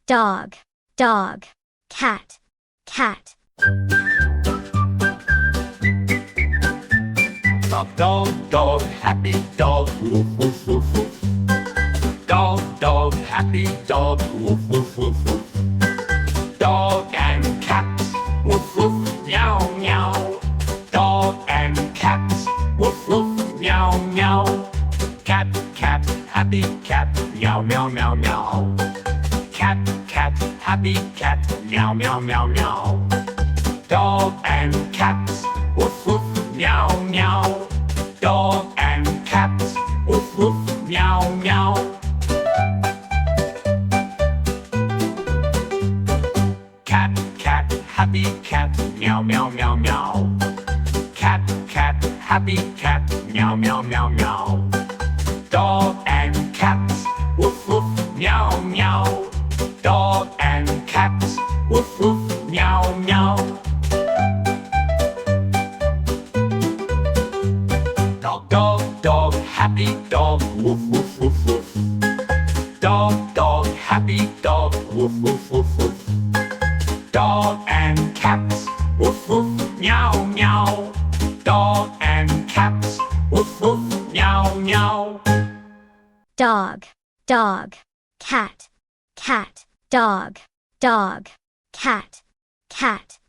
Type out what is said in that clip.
dog, dog, cat, cat. Dog, dog, dog, happy dog, woof, woof, woof, woof. Dog, dog, happy dog, woof, woof, woof, woof. Dog and cat, woof, woof, meow, meow. Dog and cat, woof, woof, meow, meow. Cat, cat, happy cat, meow, meow, meow, meow. Cat, cat, happy cat, meow, meow, meow, meow. Dog and cat, woof, woof, meow, meow. Dog and cat, woof, woof, meow, meow. Cat, cat, happy cat, meow, meow, meow, meow. Cat, cat, happy cat, meow, meow, meow, meow. Dog and cat, woof, woof, meow, meow. Dog and cat, woof, woof, meow, meow. Dog, dog, dog, happy dog, woof, woof, woof, woof. Dog, dog, happy dog, woof, woof, woof, woof. Dog and cats, woof, woof, meow, meow. Dog and cats, woof, woof, meow, meow. Dog, dog, cat, cat, dog, dog, cat, cat.